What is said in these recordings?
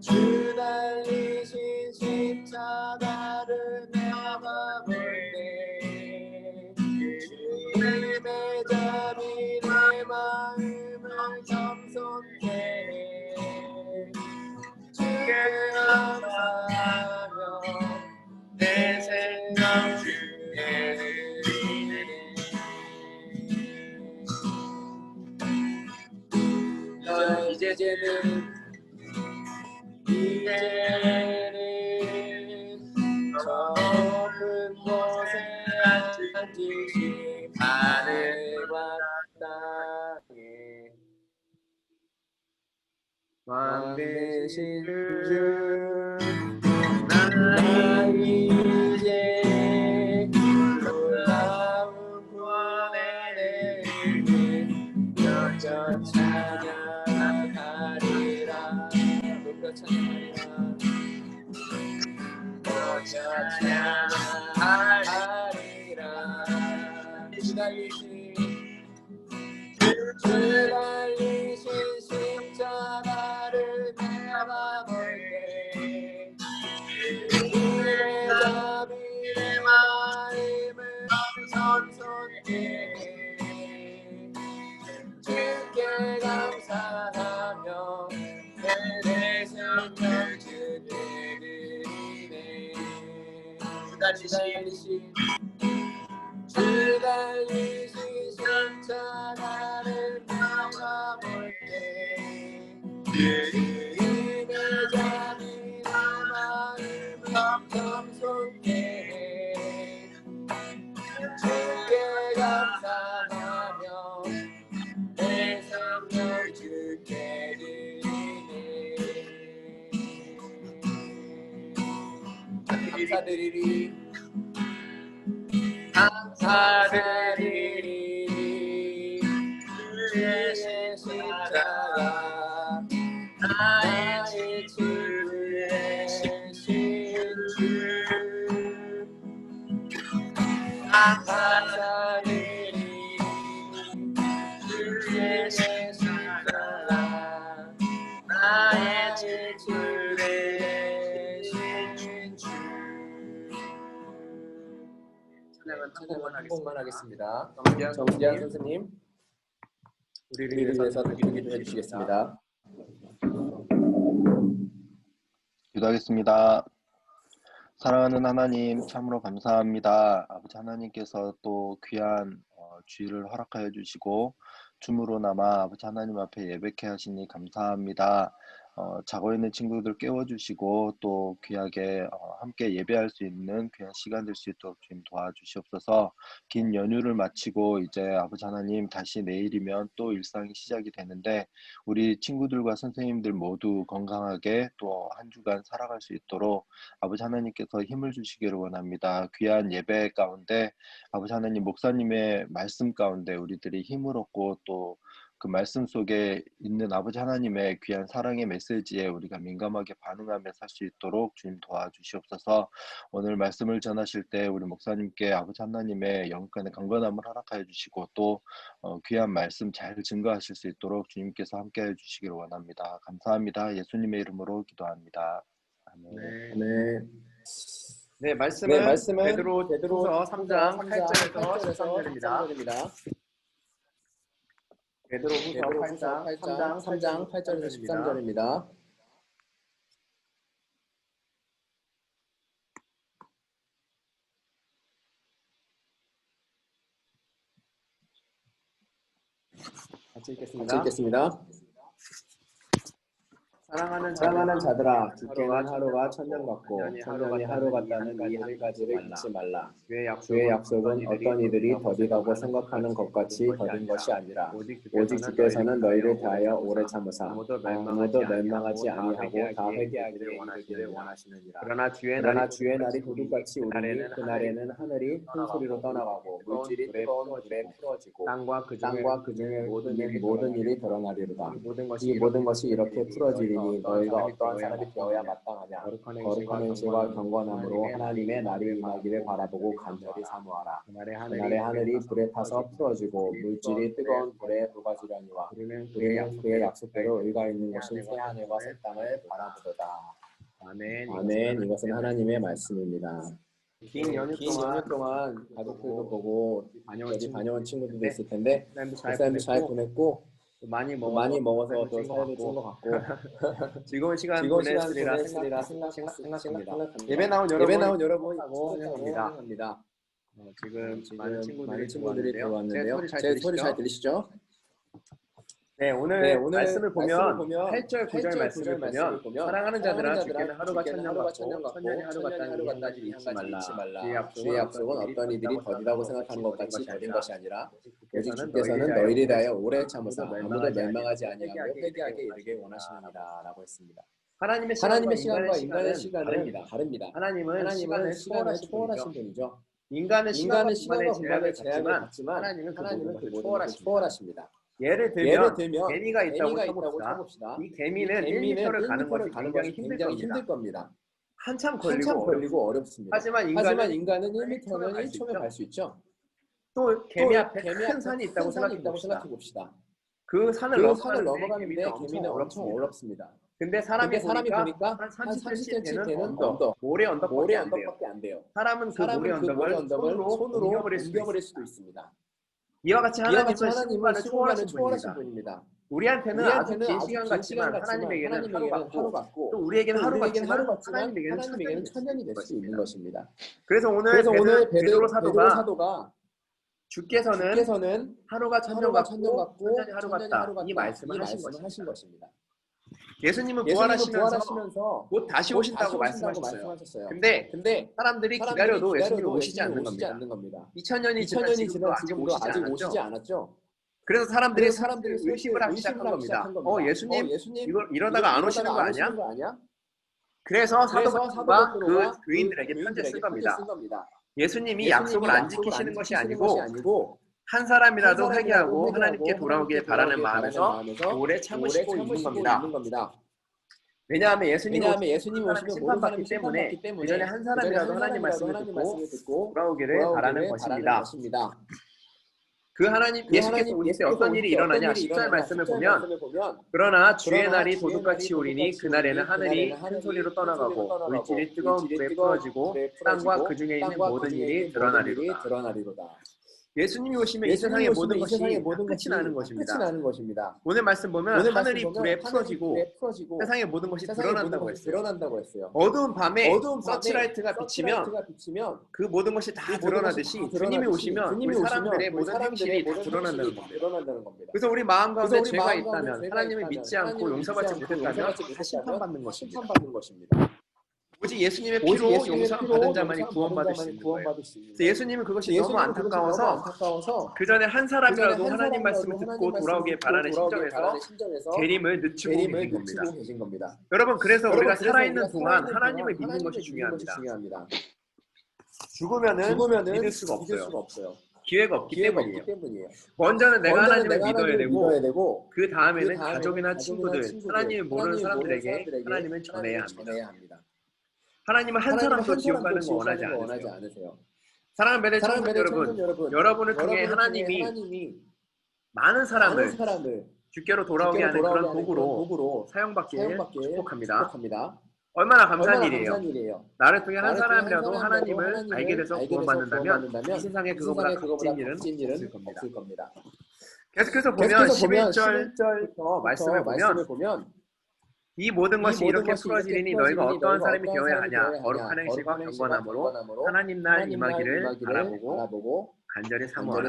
주 달리신 십자가를 내가 볼 때 주님의 자비 내 마음을 겸손케 해 주께 감사하며 내 생각 주께 드리네. 이제는 저 높은 곳에 앉으신 하늘과 땅에 왕 되신 주 나는 이제 놀라운 구원에 여전 찬양하리라. 높여 찬양하리라. 높여 찬양하리라. 주 달리신 십자가를 내가 볼 때 주의 자비 내 마음을 겸손케 해 주께 감사하며 내 생명 주께 드리네. 주 달리신 십자가를 내가 볼 때 주님의 자비 내 마음을 겸손케 해 주께 감사하며 내 생명 주께 드리네. 감사드리리 감사드리리. 주의 십자가 나의 주 대신 주 감사드리리. 주의 십자가 나의 주 대신 주. 찬양은 한 곡만 하겠습니다. 정지한 선생님, 우리를 위해서 기도 좀 해주시겠습니다. 기도하겠습니다. 사랑하는 하나님, 참으로 감사합니다. 아버지 하나님께서 또 귀한 주일을 허락하여 주시고 줌으로나마 아버지 하나님 앞에 예배케 하시니 감사합니다. 자고 있는 친구들 깨워주시고 또 귀하게 함께 예배할 수 있는 귀한 시간 될 수 있도록 주님 도와주시옵소서. 긴 연휴를 마치고 이제 아버지 하나님 다시 내일이면 또 일상이 시작이 되는데 우리 친구들과 선생님들 모두 건강하게 또 한 주간 살아갈 수 있도록 아버지 하나님께서 힘을 주시기를 원합니다. 귀한 예배 가운데 아버지 하나님 목사님의 말씀 가운데 우리들이 힘을 얻고 또 그 말씀 속에 있는 아버지 하나님의 귀한 사랑의 메시지에 우리가 민감하게 반응하며 살 수 있도록 주님 도와주시옵소서. 오늘 말씀을 전하실 때 우리 목사님께 아버지 하나님의 영간의 강건함을 허락하여 주시고 또 귀한 말씀 잘 증거하실 수 있도록 주님께서 함께해 주시기를 원합니다. 감사합니다. 예수님의 이름으로 기도합니다. 아멘. 네, 말씀은 베드로후서 3장 8절에서 13절입니다. 베드로후서 3장 8절에서 13절입니다. 같이 읽겠습니다. 사랑하는 자들아, 주께는 하루가 천년 같고 천년이 하루 같다는 이 한 가지를 잊지 말라. 주의 약속은 어떤 이들이 더디다고 생각하는 것 같이 더딘 것이 아니라 오직 주께서는 너희를 대하여 오래 참으사 아무도 멸망하지 아니하고 다 회개하기를 원하시느니라. 그러나 주의 날이 도둑같이 오리니 그날에는 하늘이 큰 소리로 떠나가고 물질이 뜨거운 불에 풀어지고 땅과 그 중에 있는 모든 일이 드러나리로다. 이 모든 것이 이렇게 풀어지리니 말이니 너희가 어떠한 사람이 되어야 마땅하냐. 거룩한 행실과 경건함으로 하나님의 날이 임하기를 바라보고 간절히 사모하라. 그날에 하늘이 불에 타서 풀어지고 물질이 뜨거운 불에 녹아지려니와 우리는 그의 약속대로 의가 있는 곳인 새 하늘과 새 땅을 바라보도다. 아멘. 이것은 하나님의 말씀입니다. 긴 연휴 동안 가족들도 보고 어디 다녀온 친구들도 있을 텐데 목사님도 잘 보냈고 많이 먹어서 또 사연을 찐 것 같고 즐거운 시간 보냈으리라 보냈으리라 생각합니다. 예배 나온 여러분 환영합니다. 지금 많은 친구들이 들어왔는데요. 제 소리 잘 들리시죠? 네, 오늘 말씀을 보면 8절 9절 말씀을 보면 사랑하는 자들아 주께는 하루가 천년 같고 천년이 하루 같다는 이 한 가지를 잊지 말라. 주의 약속은 어떤 이들이 더디다고 생각하는 것 같이 더딘 것이 아니라 오직 주께서는 너희를 대하여 오래 참으사 아무도 멸망하지 아니하고 회개하게 이르게 원하시느니라 라고 했습니다. 하나님의 시간과 인간의 시간은 다릅니다. 하나님은 시간을 초월하신 분이죠. 인간은 시간과 공간의 제약을 갖지만 하나님은 그 모든 것을 초월하십니다. 예를 들면 개미가 있다고 쳐봅시다. 이 개미는 1m를 가는 것이 굉장히 힘들 겁니다. 한참 걸리고 어렵습니다. 하지만 인간은 1m면 1초면 갈 수 있죠. 또 개미 앞에 큰 산이 있다고 생각해 봅시다. 그 산을 넘어가는데 개미는 엄청 어렵습니다. 근데 사람이 보니까 한 30cm 되는 언덕, 모래 언덕밖에 안 돼요. 사람은 그 모래 언덕을 손으로 옮겨버릴 수도 있습니다. 이와 같이 하나님은 시간을 초월하신 분입니다. 우리한테는 아주 긴 시간 같지만 하나님에게는 하루 같고 또 우리에게는 하루 같지만 하나님에게는 천년이 될 수 있는 것입니다. 그래서 오늘 베드로 사도가 주께서는 하루가 천년 같고 천년이 하루 같다 이 말씀을 하신 것입니다. 예수님은 부활하시면서 곧 다시 오신다고 말씀하셨어요. 근데 사람들이 기다려도 예수님이 오시지 않는 겁니다. 2000년이 지난 지금도 아직 오시지 않았죠. 그래서 사람들이 의심을 하기 시작한 겁니다. 예수님 이러다가 안 오시는 거 아니야? 그래서 사도 바울가 그 교인들에게 편지를 쓴 겁니다. 예수님이 약속을 안 지키시는 것이 아니고 한 사람이라도 회개하고 하나님께 돌아오길 바라는 마음에서 오래 참으시고 있는 겁니다. 왜냐하면 예수님이 오시면 심판받기 때문에 그 전에 한 사람이라도 하나님 말씀을 듣고 돌아오기를 바라는 것입니다. 그 예수께서 오실 때 어떤 일이 일어나냐 10절 말씀을 보면 그러나 주의 날이 도둑같이 오리니 그날에는 하늘이 큰 소리로 떠나가고 물질이 뜨거운 불에 풀어지고 땅과 그 중에 있는 모든 일이 드러나리로다. 예수님이 오시면 이 세상의 모든 것이 끝이 나는 것입니다. 오늘 말씀 보면 하늘이 불에 풀어지고 세상의 모든 것이 드러난다고 했어요. 어두운 밤에 서치라이트가 비치면 그 모든 것이 다 드러나듯이 주님이 오시면 우리 사람들의 모든 행실이 다 드러난다는 겁니다. 그래서 우리 마음 가운데 죄가 있다면 하나님을 믿지 않고 용서받지 못했다면 다 심판받는 것입니다. 오직 예수님의 피로 용서받은 자만이 구원받을 수 있는 거예요. 그래서 예수님은 그것이 너무 안타까워서 그 전에 한 사람이라도 하나님 말씀을 듣고 돌아오길 바라는 심정에서 재림을 늦추고 계신 겁니다. 여러분 그래서 우리가 살아있는 동안 하나님을 믿는 것이 중요합니다. 죽으면은 믿을 수가 없어요. 기회가 없기 때문이에요. 먼저는 내가 하나님을 믿어야 되고 그 다음에는 가족이나 친구들, 하나님을 모르는 사람들에게 하나님을 전해야 합니다. 하나님은 한 사람도 지옥 가는 거 원하지 않으세요. 사랑하는 매대 청년 여러분, 여러분을 통해 하나님이 많은 사람을 주께로 돌아오게 하는 그런 도구로 사용받기를 축복합니다. 얼마나 감사한 일이에요. 나를 통해 한 사람이라도 하나님을 알게 돼서 구원받는다면 이 세상에 그거보다 값진 일은 없을 겁니다. 계속해서 보면 11절부터 말씀을 보면 이 모든 것이 이렇게 풀어지리니 너희가 어떠한 사람이 되어야 하냐. 거룩한 행실과 경건함으로 하나님 날 임하기를 바라보고 간절히 사모하라.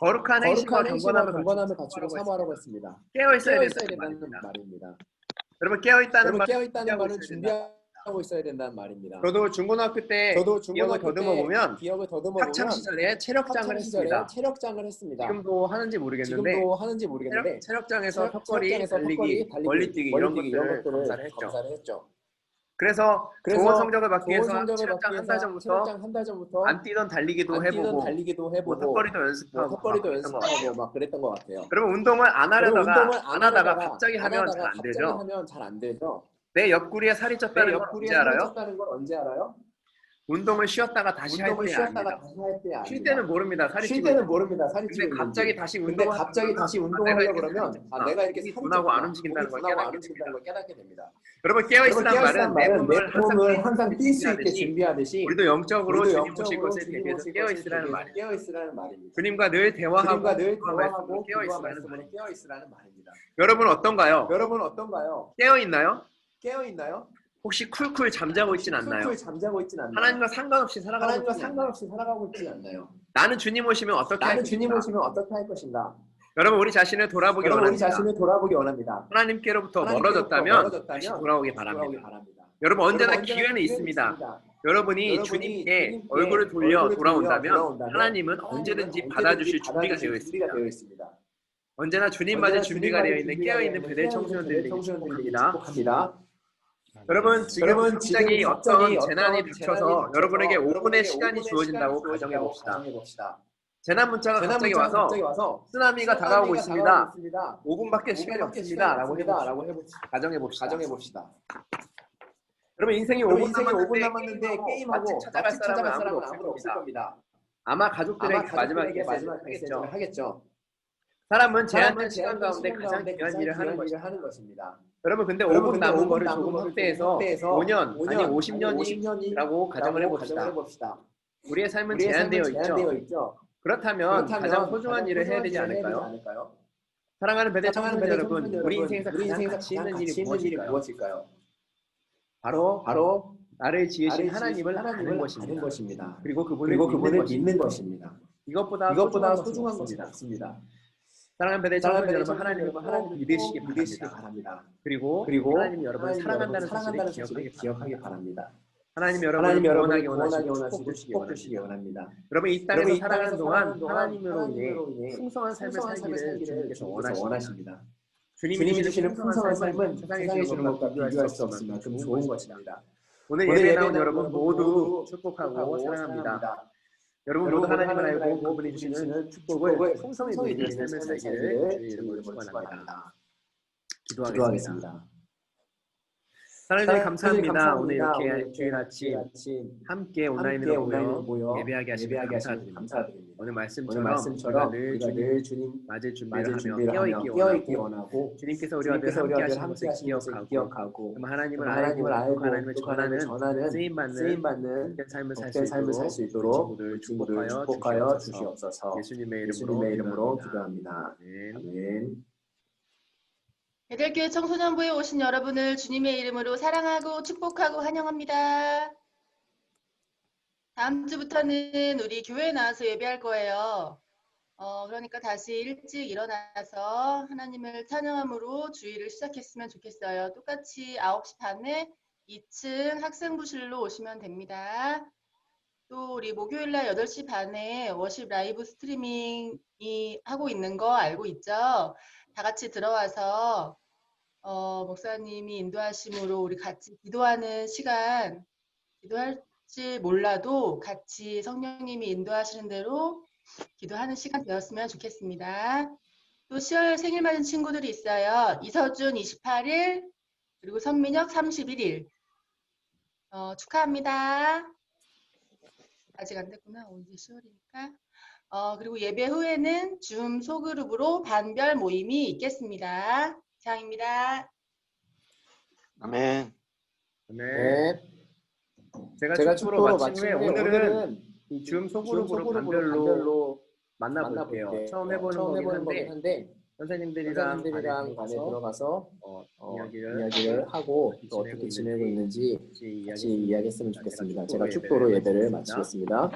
거룩한 행실과 경건함을 갖추고 사모하라고 했습니다. 깨어있어야 된다는 말입니다. 여러분 깨어있다는 말은 준비하고 있어야 된다는 말입니다. 저도 중고등학교 때 기억을 더듬어 보면 학창 시절에 체력장을 했습니다. 지금도 하는지 모르겠는데 체력장에서 턱걸이, 달리기, 멀리뛰기 이런 것들을 검사를 했죠. 그래서 좋은 성적을 받기 위해서 체력장 한 달 전부터 안 뛰던 달리기도 해보고 뭐 턱걸이도 연습하고 막 그랬던 것 같아요. 여러분 운동을 안 하다가 갑자기 하면 잘 안 되죠. 내 옆구리에 살이 쪘다는 걸 언제 알아요? 운동을 쉬었다가 다시 할 때 압니다. 쉴 때는 모릅니다. 살이 찌고 근데 갑자기 다시 운동하려고 그러면 내가 이렇게 둔하고 안 움직인다는 걸 깨닫게 됩니다. 여러분 깨어있으란 말은 내 몸을 항상 뛸 수 있게 준비하듯이 우리도 영적으로 주님 오실 것에 대비해서 깨어있으라는 말입니다. 주님과 늘 대화하고 깨어있으라는 말입니다. 여러분 어떤가요? 깨어있나요? 혹시 쿨쿨 잠자고 있진 않나요? 하나님과 상관없이 살아가고 있진 않나요? 나는 주님 오시면 어떻게 할 것인가? 여러분 우리 자신을 돌아보기 원합니다. 하나님께로부터 멀어졌다면 다시 돌아오기 바랍니다. 여러분 언제나 기회는 있습니다. 여러분이 주님께 얼굴을 돌려 돌아온다면 하나님은 언제든지 받아주실 준비가 되어 있습니다. 언제나 주님 맞을 준비가 되어 있는 깨어있는 베델 청소년들이 되기 축복합니다. 여러분 지금 갑자기 어떤 재난이 닥쳐서 여러분에게 5분의 시간이 주어진다고 가정해봅시다. 재난 문자가 갑자기 와서 쓰나미가 다가오고 있습니다. 5분밖에 시간이 없습니다. 라고 가정해봅시다. 여러분 인생이 5분 남았는데 게임하고 찾아갈 사람은 아무도 없을 겁니다. 아마 가족들에게 마지막 메시지를 하겠죠. 사람은 제한된 시간 가운데 가장 귀한 일을 하는 것입니다. 여러분 근데 5분 남은 거를 조금 확대해서 5년 아니 50년이라고 가정을 해봅시다. 우리의 삶은 제한되어 있죠. 그렇다면 가장 소중한 일을 해야 되지 않을까요? 사랑하는 베델 청소년 여러분, 우리 인생에서 가장 가치 있는 일이 무엇일까요? 바로 나를 지으신 하나님을 아는 것입니다. 그리고 그분을 믿는 것입니다. 이것보다 소중한 것은 없습니다. 사랑하는 베델 청소년 여러분, 하나님을 믿으시기 바랍니다. 그리고 하나님 여러분을 사랑한다는 사실을 기억하기 바랍니다. 하나님 여러분을 구원하기 원하시고 축복 주시기 원합니다. 여러분 이 땅에서 살아가는 동안 하나님으로 인해 풍성한 삶을 살기를 주님께서 원하십니다. 주님이 주시는 풍성한 삶은 세상에 주는 것과 비교할 수 없으며 좀 좋은 것입니다. 오늘 예배에 나온 여러분 모두 축복하고 사랑합니다. 여러분 모두 하나님을 알고 그분이 주시는 축복을 풍성히 누리는 삶을 살기를 주의 이름으로 축원합니다. 기도하겠습니다. 하나님 감사합니다. 오늘 이렇게 주일 아침 함께 온라인으로 모여 예배하게 하시니 감사드립니다. 오늘 말씀처럼 우리가 늘 주님 맞을 준비를 하며 깨어있기 원하고 주님께서 우리와 함께 하시는 것을 기억하고 하나님을 알고 하나님을 전하는 쓰임받는 삶을 살 수 있도록 친구들 축복하여 주시옵소서. 예수님의 이름으로 기도합니다. 아멘. 베델교회 청소년부에 오신 여러분을 주님의 이름으로 사랑하고 축복하고 환영합니다. 다음 주부터는 우리 교회에 나와서 예배할 거예요. 그러니까 다시 일찍 일어나서 하나님을 찬양함으로 주일을 시작했으면 좋겠어요. 똑같이 9시 반에 2층 학생부실로 오시면 됩니다. 또 우리 목요일날 8시 반에 워십 라이브 스트리밍이 하고 있는 거 알고 있죠? 다 같이 들어와서 목사님이 인도하심으로 우리 같이 기도하는 시간, 기도할지 몰라도 같이 성령님이 인도하시는 대로 기도하는 시간 되었으면 좋겠습니다. 또 10월 생일 맞은 친구들이 있어요. 이서준 28일, 그리고 선민혁 31일. 축하합니다. 아직 안 됐구나. 오늘 10월이니까. 그리고 예배 후에는 줌 소그룹으로 반별 모임이 있겠습니다. 이상입니다. 아멘. 네. 제가 축도로 마친 후에 오늘은 이 줌 소그룹으로 반별로 만나볼게요. 처음 해보는 거긴 한데 선생님들이랑 안에 들어가서 이야기를 하고 또 어떻게 지내고 있는지 같이 이야기했으면 좋겠습니다. 제가 축도로 예배를 마치겠습니다.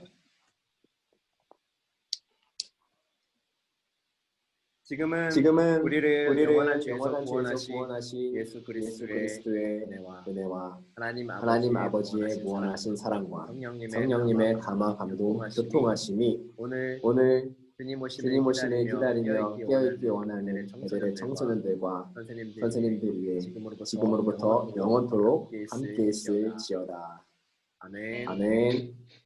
지금은 우리를 영원한 죄에서 구원하신 예수 그리스도의 은혜와 하나님 아버지의 무한하신 사랑과 성령님의 감화 감동 교통하심이 오늘 주님 주님 오심을 오심을 기다리며 깨어있기 원하는 애들의 애들의 청소년들과 선생님들 선생님들 위해 지금으로부터 지금으로부터 영원토록 함께 함께 있을지어다. 있을지어다. 아멘. 아멘.